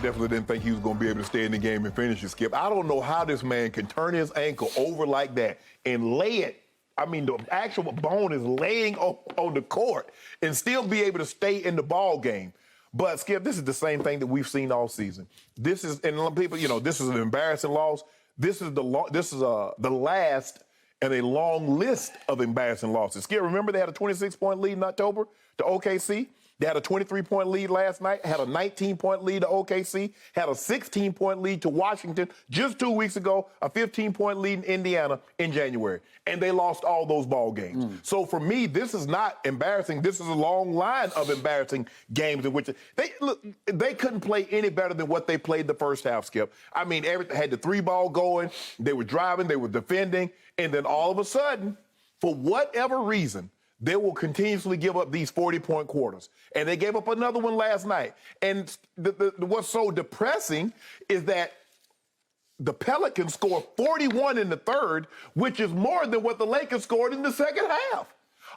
definitely didn't think he was going to be able to stay in the game and finish it, Skip. I don't know how this man can turn his ankle over like that and lay it. I mean, the actual bone is laying on the court and still be able to stay in the ball game. But, Skip, this is the same thing that we've seen all season. This is, and people, you know, this is an embarrassing loss. This is the last in a long list of embarrassing losses. Skip, remember they had a 26-point lead in October to OKC? They had a 23-point lead last night, had a 19-point lead to OKC, had a 16-point lead to Washington just 2 weeks ago, a 15-point lead in Indiana in January. And they lost all those ball games. So for me, this is not embarrassing. This is a long line of embarrassing games in which they couldn't play any better than what they played the first half, Skip. I mean, everything had the three-ball going, they were driving, they were defending, and then all of a sudden, for whatever reason, they will continuously give up these 40-point quarters. And they gave up another one last night. And what's so depressing is that the Pelicans scored 41 in the third, which is more than what the Lakers scored in the second half.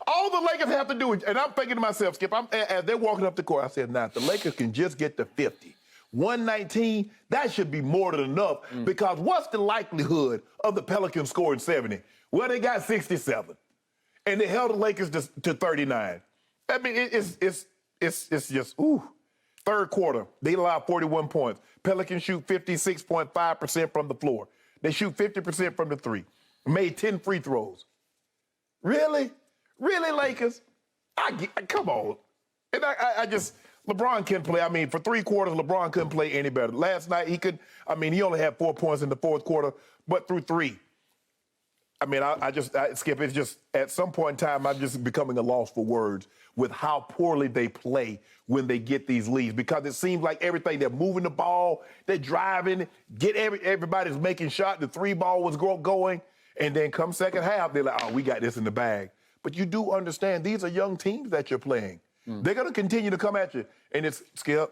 All the Lakers have to do, and I'm thinking to myself, Skip, as they're walking up the court, I said, now, if the Lakers can just get to 50, 119, that should be more than enough, because what's the likelihood of the Pelicans scoring 70? Well, they got 67. And they held the Lakers to 39. I mean, it's just, ooh. Third quarter, they allowed 41 points. Pelicans shoot 56.5% from the floor. They shoot 50% from the three. Made 10 free throws. Really? Really, Lakers? Come on. And I just, LeBron can't play. I mean, for 3 quarters, LeBron couldn't play any better. Last night, he only had 4 points in the fourth quarter, but through 3. I mean, Skip, it's just, at some point in time, I'm just becoming a loss for words with how poorly they play when they get these leads, because it seems like everything, they're moving the ball, they're driving, everybody's making shots, the 3-ball was going, and then come second half, they're like, oh, we got this in the bag. But you do understand, these are young teams that you're playing. They're going to continue to come at you. And it's, Skip,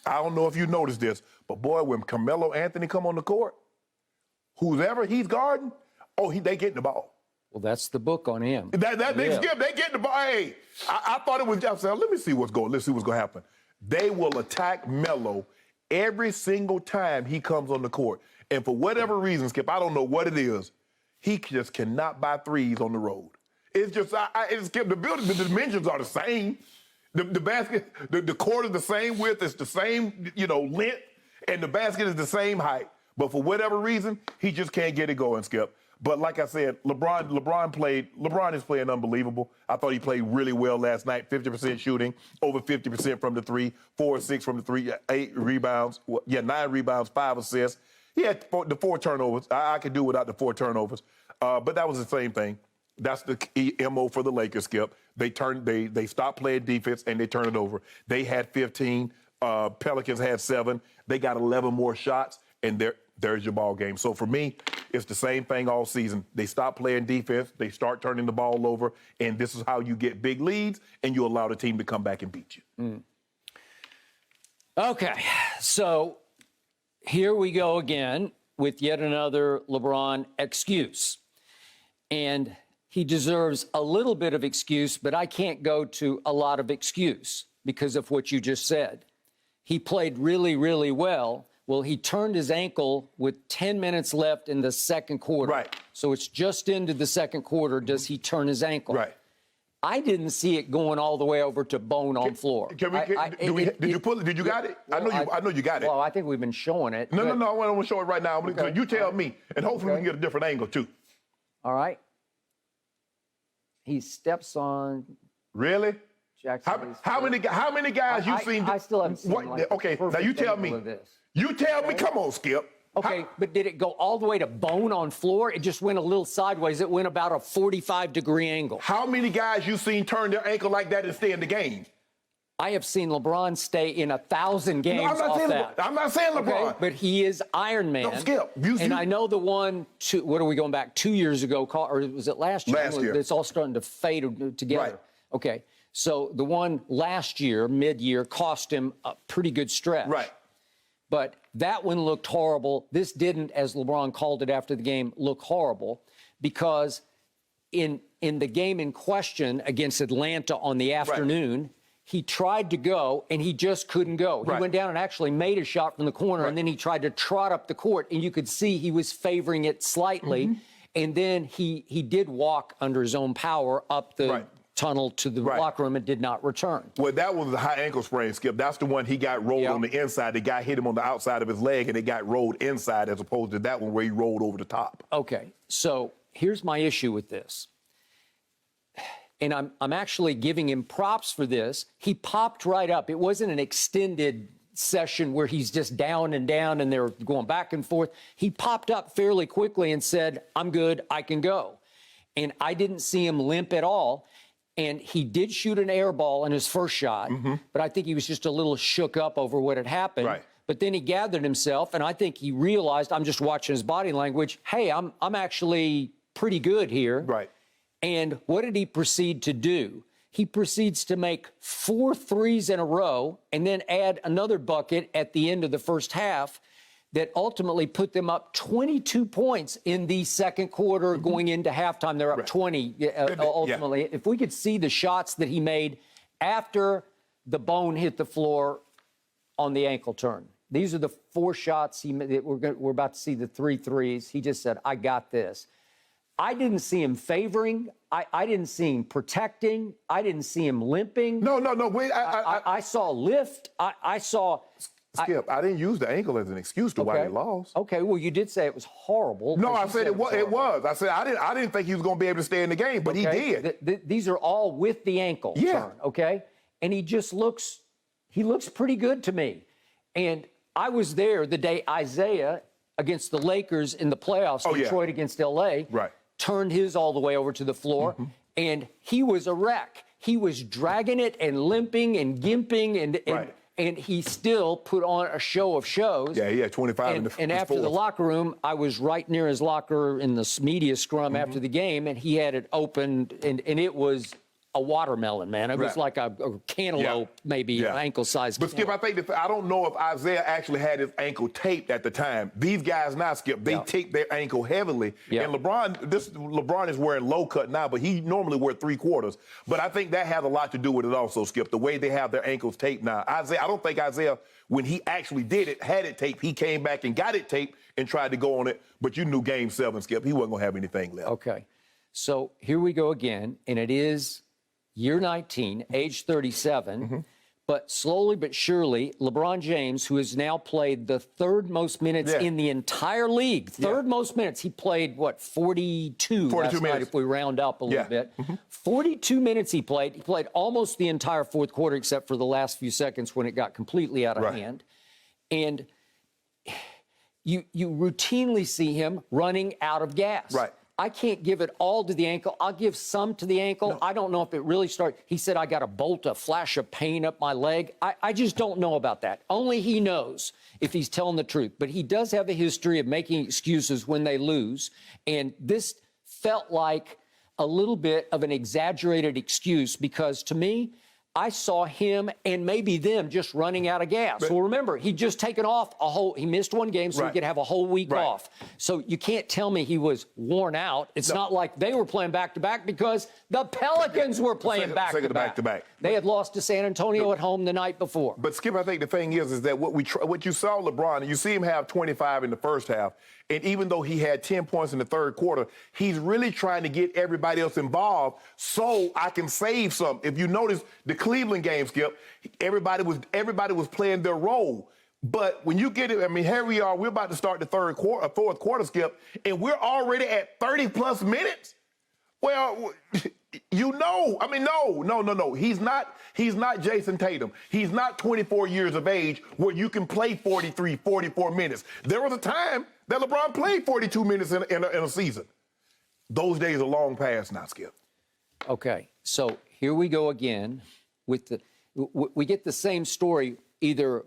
I don't know if you noticed this, but boy, when Carmelo Anthony come on the court, whoever he's guarding, they getting the ball. Well, that's the book on him. Skip, they getting the ball. Hey, I thought it was just, let me see what's going to happen. They will attack Melo every single time he comes on the court. And for whatever reason, Skip, I don't know what it is, he just cannot buy threes on the road. It's just, Skip, the dimensions are the same. The basket, the court is the same width, it's the same, length, and the basket is the same height. But for whatever reason, he just can't get it going, Skip. But like I said, LeBron is playing unbelievable. I thought he played really well last night, 50% shooting, over 50% from the three, 4 or 6 from the three, 8 rebounds, 9 rebounds, 5 assists. He had the 4 turnovers. I could do without the 4 turnovers. But that was the same thing. That's the MO for the Lakers, Skip. They stopped playing defense and they turn it over. They had 15. Pelicans had 7. They got 11 more shots, and there's your ball game. So for me, it's the same thing all season. They stop playing defense, they start turning the ball over, and this is how you get big leads, and you allow the team to come back and beat you. Okay, so here we go again with yet another LeBron excuse. And he deserves a little bit of excuse, but I can't go to a lot of excuse because of what you just said. He played really, really well. Well, he turned his ankle with 10 minutes left in the second quarter. Right. So it's just into the second quarter. Does he turn his ankle? Right. I didn't see it going all the way over to bone on floor. Did you pull it? Did you got it? Well, I know you got it. Well, I think we've been showing it. No, I want to show it right now. Okay. You tell me, and hopefully we can get a different angle too. All right. He steps on. Really? How many guys you seen? I still haven't seen. Okay, now you tell me. You tell me. Come on, Skip. Okay, but did it go all the way to bone on floor? It just went a little sideways. It went about a 45-degree angle. How many guys you seen turn their ankle like that and stay in the game? I have seen LeBron stay in 1,000 games off that. I'm not saying LeBron. Okay, but he is Iron Man. No, Skip. And I know the one, what are we going back, 2 years ago, or was it last year? Last year. It's all starting to fade together. Right. Okay, so the one last year, mid-year, cost him a pretty good stretch. Right. But that one looked horrible. This didn't, as LeBron called it after the game, look horrible, because in the game in question against Atlanta on the afternoon, he tried to go, and he just couldn't go. He went down and actually made a shot from the corner, and then he tried to trot up the court, and you could see he was favoring it slightly. And then he did walk under his own power up the tunnel to the locker room and did not return. Well, that was the high ankle sprain, Skip. That's the one he got rolled on the inside. The guy hit him on the outside of his leg, and it got rolled inside as opposed to that one where he rolled over the top. Okay, so here's my issue with this. And I'm actually giving him props for this. He popped right up. It wasn't an extended session where he's just down and they're going back and forth. He popped up fairly quickly and said, I'm good, I can go. And I didn't see him limp at all. And he did shoot an air ball in his first shot, but I think he was just a little shook up over what had happened. But then he gathered himself, and I think he realized, I'm just watching his body language, hey, I'm actually pretty good here. And what did he proceed to do? He proceeds to make 4 threes in a row and then add another bucket at the end of the first half that ultimately put them up 22 points in the second quarter going into halftime. They're up 20 ultimately. If we could see the shots that he made after the bone hit the floor on the ankle turn. These are the 4 shots he made. We're about to see the 3 threes. He just said, I got this. I didn't see him favoring. I didn't see him protecting. I didn't see him limping. No. Wait, I saw lift. I saw... Skip, I didn't use the ankle as an excuse to why they lost. Okay, well, you did say it was horrible. No, I said it was. I said I didn't think he was going to be able to stay in the game, but he did. These are all with the ankle turn, okay? And he looks pretty good to me. And I was there the day Isaiah against the Lakers in the playoffs, Detroit against L.A., turned his all the way over to the floor, and he was a wreck. He was dragging it and limping and gimping, and he still put on a show of shows. Yeah, he had 25 in the And after the locker room, I was right near his locker in the media scrum after the game, and he had it opened, and it was a watermelon, man. It was like a cantaloupe, maybe ankle-sized. But, Skip, I think I don't know if Isaiah actually had his ankle taped at the time. These guys now, Skip, they tape their ankle heavily. And LeBron is wearing low cut now, but he normally wears 3/4. But I think that has a lot to do with it also, Skip, the way they have their ankles taped now. I don't think Isaiah, when he actually did it, had it taped. He came back and got it taped and tried to go on it. But you knew Game 7, Skip, he wasn't going to have anything left. Okay. So here we go again, and it is year 19, age 37, but slowly but surely, LeBron James, who has now played the 3rd most minutes in the entire league, 3rd most minutes, he played, 42 last minutes. night if we round up a little bit. 42 minutes he played. He played almost the entire 4th quarter except for the last few seconds when it got completely out of hand. And you routinely see him running out of gas. I can't give it all to the ankle. I'll give some to the ankle. I don't know if it really started. He said, I got a bolt, a flash of pain up my leg. I just don't know about that. Only he knows if he's telling the truth. But he does have a history of making excuses when they lose. And this felt like a little bit of an exaggerated excuse because to me, I saw him and maybe them just running out of gas. Well, remember, he'd just taken off he missed 1 game so he could have a whole week off. So you can't tell me he was worn out. It's not like they were playing back-to-back because the Pelicans were playing back-to-back. They had lost to San Antonio at home the night before. But, Skip, I think the thing is that what you saw LeBron, and you see him have 25 in the first half, and even though he had 10 points in the 3rd quarter, he's really trying to get everybody else involved so I can save some. If you notice the Cleveland game, Skip, everybody was playing their role. But when you get it, I mean, here we are, we're about to start the 4th quarter, Skip, and we're already at 30-plus minutes. Well, no. He's not Jason Tatum. He's not 24 years of age where you can play 43, 44 minutes. There was a time that LeBron played 42 minutes in a season. Those days are long past now, Skip. Okay, so here we go again with we get the same story either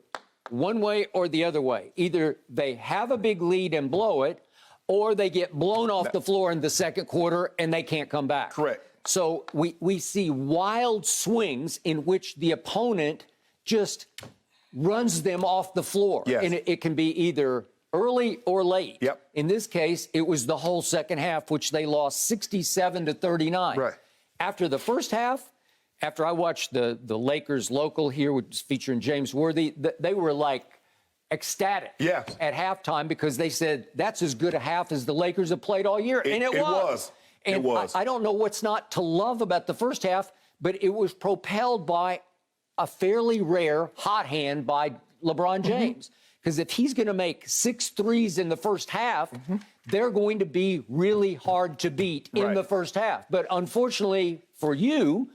one way or the other way. Either they have a big lead and blow it, or they get blown off the floor in the 2nd quarter and they can't come back. Correct. So we see wild swings in which the opponent just runs them off the floor. Yes. And it can be either early or late. Yep. In this case, it was the whole second half, which they lost 67-39. Right. After the first half, after I watched the Lakers local here, which is featuring James Worthy, they were like ecstatic at halftime because they said that's as good a half as the Lakers have played all year. And it was. And it was. I don't know what's not to love about the first half, but it was propelled by a fairly rare hot hand by LeBron James. Because if he's going to make 6 threes in the first half, they're going to be really hard to beat in the first half. But unfortunately for you,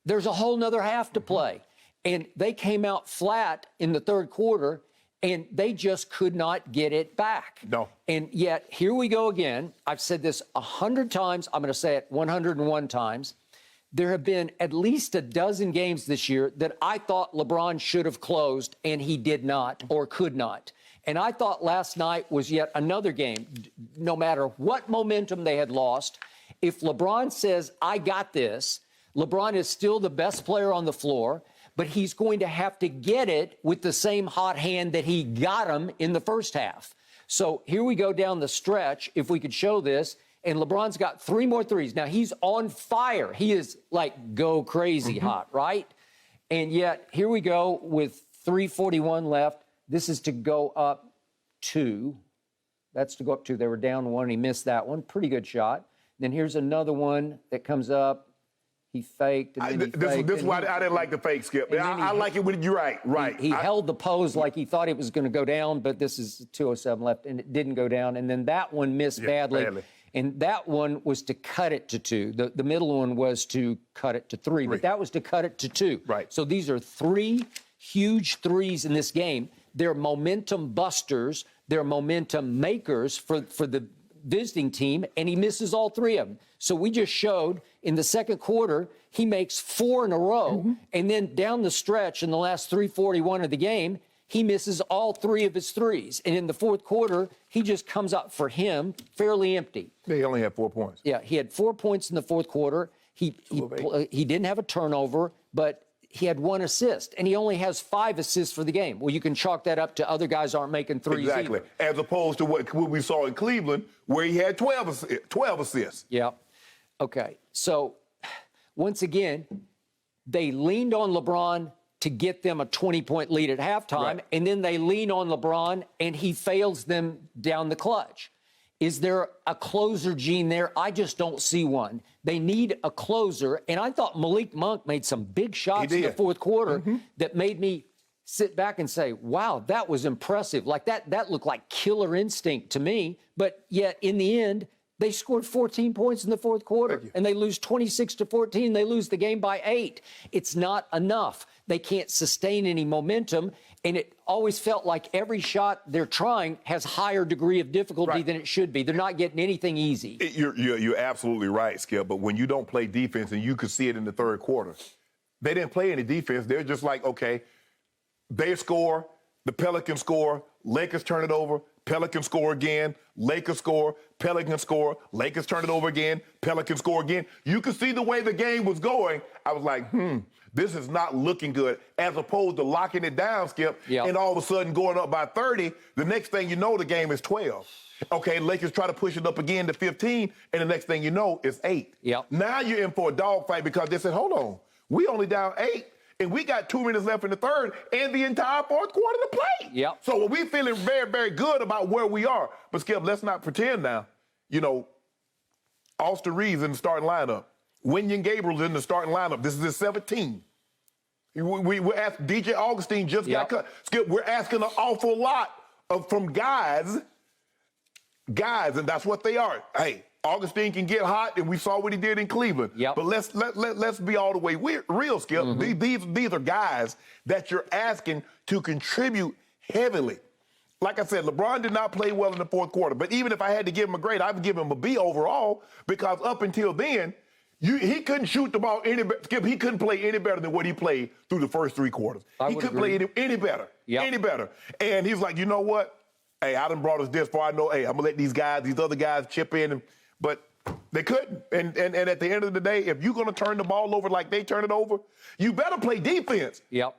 there's a whole nother half to play. And they came out flat in the third quarter, and they just could not get it back. No. And yet, here we go again. I've said this 100 times. I'm going to say it 101 times. There have been at least a dozen games this year that I thought LeBron should have closed, and he did not or could not. And I thought last night was yet another game. No matter what momentum they had lost, if LeBron says, I got this, LeBron is still the best player on the floor, but he's going to have to get it with the same hot hand that he got him in the first half. So here we go down the stretch, if we could show this, and LeBron's got 3 more threes. Now, he's on fire. He is like go crazy hot, right? And yet, here we go with 3:41 left. This is to go up 2. That's to go up 2. They were down 1. He missed that one. Pretty good shot. Then here's another one that comes up. He faked. And then This is why I didn't like the fake, Skip. I like it when you're right. He held the pose like he thought it was going to go down, but this is 2:07 left, and it didn't go down. And then that one missed badly. And that one was to cut it to 2. The middle one was to cut it to 3, but that was to cut it to 2. Right. So these are 3 huge threes in this game. They're momentum busters. They're momentum makers for the visiting team, and he misses all 3 of them. So we just showed in the second quarter, he makes 4 in a row, and then down the stretch in the last 3:41 of the game, he misses all 3 of his threes. And in the fourth quarter, he just comes up for him fairly empty. He only had 4 points. Yeah, he had 4 points in the fourth quarter. He didn't have a turnover, but he had 1 assist, and he only has 5 assists for the game. Well, you can chalk that up to other guys aren't making threes Exactly. either. As opposed to what we saw in Cleveland, where he had 12 assists. Yeah. Okay. So, once again, they leaned on LeBron to get them a 20-point lead at halftime, and then they lean on LeBron, and he fails them down the clutch. Is there a closer gene there? I just don't see one. They need a closer, and I thought Malik Monk made some big shots in the fourth quarter that made me sit back and say, wow, that was impressive. Like that looked like killer instinct to me, but yet in the end, they scored 14 points in the fourth quarter, and they lose 26-14. They lose the game by 8. It's not enough. They can't sustain any momentum, and it always felt like every shot they're trying has higher degree of difficulty than it should be. They're not getting anything easy. You're absolutely right, Skip, but when you don't play defense, and you could see it in the third quarter, they didn't play any defense. They're just like, okay, they score, the Pelicans score, Lakers turn it over, Pelicans score again, Lakers score, Pelicans score, Lakers turn it over again, Pelicans score again. You could see the way the game was going. I was like, this is not looking good, as opposed to locking it down, Skip, and all of a sudden going up by 30. The next thing you know, the game is 12. Okay, Lakers try to push it up again to 15, and the next thing you know, it's 8. Now you're in for a dogfight because they said, hold on, we only down 8. And we got 2 minutes left in the third and the entire fourth quarter to play. So we're feeling very, very good about where we are. But, Skip, let's not pretend now. You know, Austin Reeves in the starting lineup. Wenyen Gabriel's in the starting lineup. This is his 17th. We're asking, DJ Augustine just got cut. Skip, we're asking an awful lot from guys, and that's what they are. Hey, Augustine can get hot, and we saw what he did in Cleveland. But let's be all the way real, Skip. These are guys that you're asking to contribute heavily. Like I said, LeBron did not play well in the fourth quarter. But even if I had to give him a grade, I would give him a B overall, because up until then, he couldn't shoot the ball any better. Skip, he couldn't play any better than what he played through the first 3 quarters. He couldn't play any better. Any better. And he's like, you know what? Hey, I done brought us this far. I know, hey, I'm going to let these other guys chip in. But they couldn't. And at the end of the day, if you're going to turn the ball over like they turn it over, you better play defense. You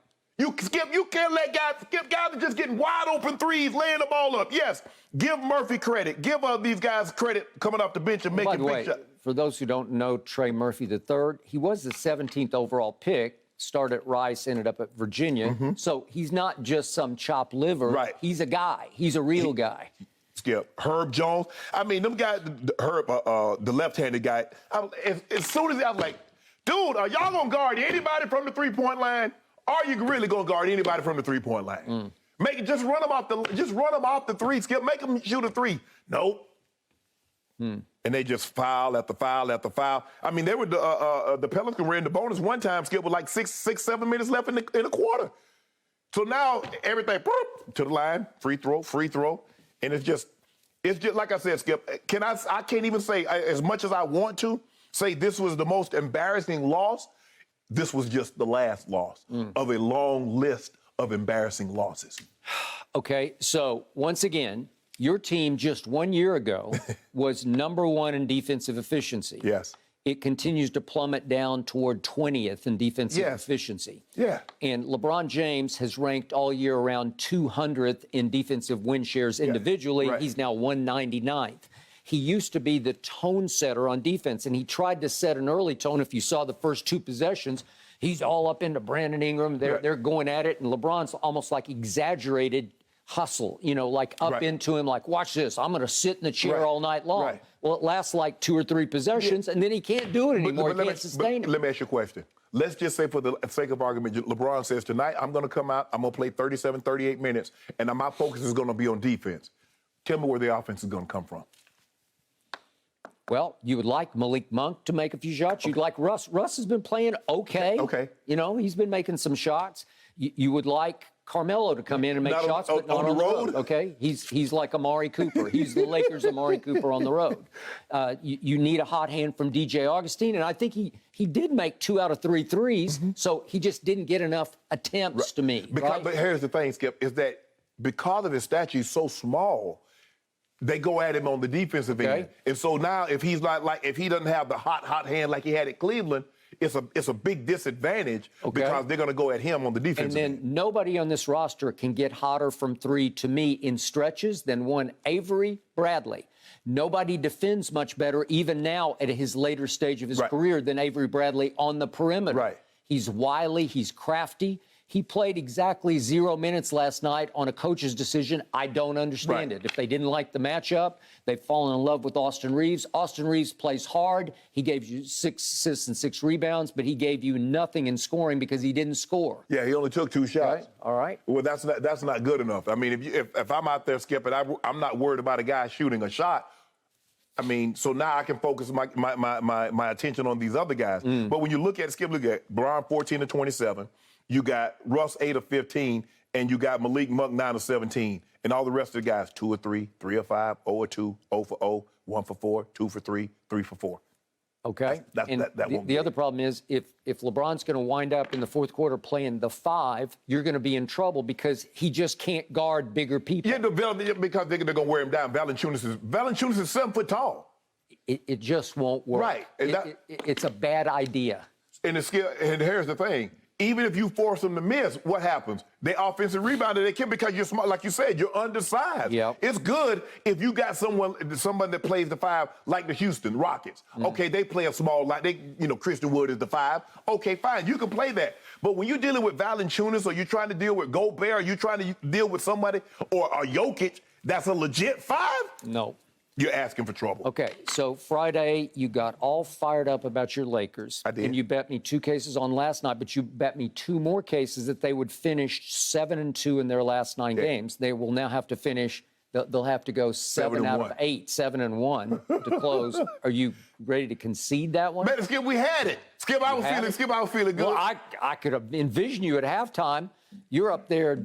can't let guys are just getting wide open threes, laying the ball up. Yes, give Murphy credit. Give these guys credit coming off the bench and making big shots. for those who don't know Trey Murphy III, he was the 17th overall pick, started at Rice, ended up at Virginia. So he's not just some chopped liver. Right. He's a guy. He's a real guy. Skip, Herb Jones. I mean, them guys, Herb, the left-handed guy, as soon as I was like, dude, are y'all going to guard anybody from the three-point line? Are you really going to guard anybody from the three-point line? Just run them off the three, Skip. Make them shoot a three. Nope. And they just foul after foul after foul. I mean, they were the Pelicans were in the bonus one time, Skip, with like 7 minutes left in the quarter. So now everything to the line, free throw, and it's just like I said, Skip. I can't even say as much as I want to say this was the most embarrassing loss. This was just the last loss of a long list of embarrassing losses. Okay, so once again, your team just 1 year ago was number 1 in defensive efficiency. Yes. It continues to plummet down toward 20th in defensive efficiency. Yeah. And LeBron James has ranked all year around 200th in defensive win shares individually. Right. He's now 199th. He used to be the tone setter on defense, and he tried to set an early tone. If you saw the first 2 possessions, he's all up into Brandon Ingram. They're going at it, and LeBron's almost like exaggerated hustle, like up into him, like, watch this, I'm going to sit in the chair all night long. Right. Well, it lasts like 2 or 3 possessions, and then he can't do it anymore. He can't sustain it. Let me ask you a question. Let's just say, for the sake of argument, LeBron says, tonight I'm going to come out, I'm going to play 37, 38 minutes, and my focus is going to be on defense. Tell me where the offense is going to come from. Well, you would like Malik Monk to make a few shots. You'd like Russ. Russ has been playing okay. Okay. He's been making some shots. You would like Carmelo to come in and make shots, but not on the road. Okay, he's like Amari Cooper. He's the Lakers' Amari Cooper on the road. You need a hot hand from DJ Augustine, and I think he did make 2 out of 3 threes, so he just didn't get enough attempts to me. But here's the thing, Skip, is that because of his stature, he's so small, they go at him on the defensive end. And so now if he's not if he doesn't have the hot hand like he had at Cleveland, it's a big disadvantage because they're going to go at him on the defensive end. And then nobody on this roster can get hotter from 3 to me in stretches than one Avery Bradley. Nobody defends much better, even now at his later stage of his career, than Avery Bradley on the perimeter. Right. He's wily, he's crafty. He played exactly 0 minutes last night on a coach's decision. I don't understand it. If they didn't like the matchup, they've fallen in love with Austin Reeves. Austin Reeves plays hard. He gave you 6 assists and 6 rebounds, but he gave you nothing in scoring because he didn't score. Yeah, he only took 2 shots. All right. Well, that's not good enough. I mean, if I'm out there, Skip, and I'm not worried about a guy shooting a shot, I mean, so now I can focus my attention on these other guys. But when you look at Skip, look at Brian 14 to 27. You got Russ 8 of 15, and you got Malik Monk 9 of 17. And all the rest of the guys, 2 of 3, 3 of 5, 0 of 2, 0 for 0, 1 for 4, 2 for 3, 3 for 4. Okay. The other problem is if LeBron's going to wind up in the fourth quarter playing the 5, you're going to be in trouble because he just can't guard bigger people. Yeah, because they're going to wear him down. Valanciunas is 7 foot tall. It just won't work. Right. It's a bad idea. And here's the thing. Even if you force them to miss, what happens? They offensive rebounded. They can because you're smart. Like you said, you're undersized. Yep. It's good if you got someone that plays the 5, like the Houston Rockets. Okay, they play a small line. Christian Wood is the 5. Okay, fine, you can play that. But when you're dealing with Valanciunas, or you're trying to deal with Gobert, or you're trying to deal with somebody, or a Jokic, that's a legit 5. No. You're asking for trouble. Okay, so Friday, you got all fired up about your Lakers. I did. And you bet me 2 cases on last night, but you bet me 2 more cases that they would finish 7-2 in their last 9 games. They will now have to finish, they'll have to go 7 out of 8, 7-1 to close. Are you ready to concede that one? Man, Skip, we had it. Skip, I was feeling good. Well, I could have envisioned you at halftime. You're up there.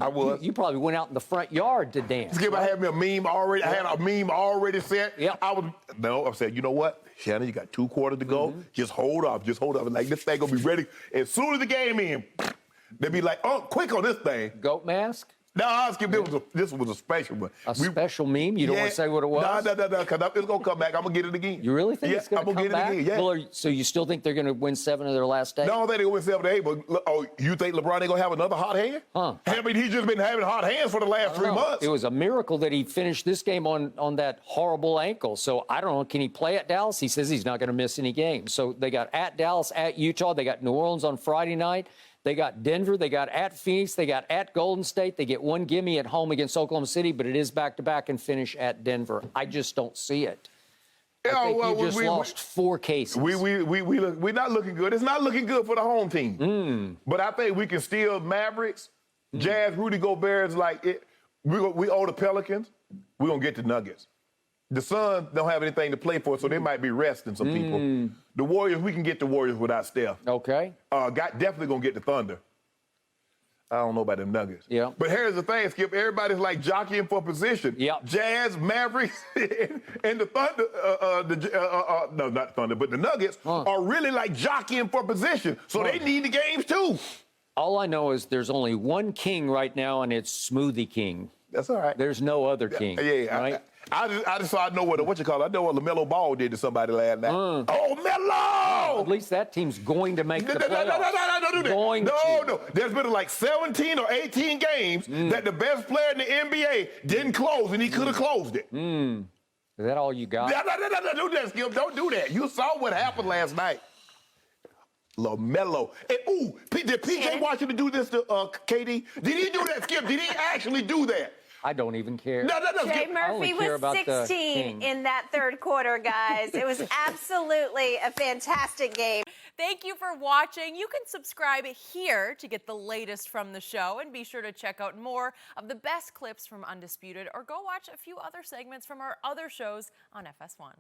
I was. You probably went out in the front yard to dance. Skip, right? I had me a meme already. I had a meme already set. Yep. I said, you know what, Shannon, you got 2 quarters to go. Just hold up. And like, this thing gonna be ready. As soon as the game in, they be like, oh, quick on this thing. Goat mask? No, Skip, this was a special one. A special meme? You don't want to say what it was? No, because it's going to come back. I'm going to get it again. You really think it's going to come back? Get it again, yeah. Well, so you still think they're going to win 7 of their last 8? No, I don't think they're going to win 7 to 8, but you think LeBron ain't going to have another hot hand? Huh. I mean, he's just been having hot hands for the last 3 months. It was a miracle that he finished this game on that horrible ankle. So I don't know. Can he play at Dallas? He says he's not going to miss any games. So they got at Dallas, at Utah. They got New Orleans on Friday night. They got Denver, they got at Phoenix, they got at Golden State. They get one gimme at home against Oklahoma City, but it is back-to-back and finish at Denver. I just don't see it. I think you just lost 4 cases. We're not looking good. It's not looking good for the home team. But I think we can steal Mavericks, Jazz, Rudy Gobert is like it. We owe the Pelicans. We're going to get the Nuggets. The Suns don't have anything to play for, so they might be resting some people. The Warriors, we can get the Warriors without Steph. Okay. Definitely going to get the Thunder. I don't know about them Nuggets. Yeah. But here's the thing, Skip. Everybody's like jockeying for position. Yeah. Jazz, Mavericks, and the Thunder, no, not Thunder, but the Nuggets are really like jockeying for position. So they need the games too. All I know is there's only one king right now, and it's Smoothie King. That's all right. There's no other king. Yeah. Right? I just saw I know what you call it. I know what LaMelo Ball did to somebody last night. Oh, Melo! At least that team's going to make the playoffs. No, do that. No. There's been like 17 or 18 games that the best player in the NBA didn't close, and he could have closed it. Is that all you got? No, do that, Skip. Don't do that. You saw what happened last night. LaMelo. And, did PJ Washington do this to KD? Did he do that, Skip? Did he actually do that? I don't even care. No. Jay Murphy was 16 in that third quarter, guys. It was absolutely a fantastic game. Thank you for watching. You can subscribe here to get the latest from the show, and be sure to check out more of the best clips from Undisputed, or go watch a few other segments from our other shows on FS1.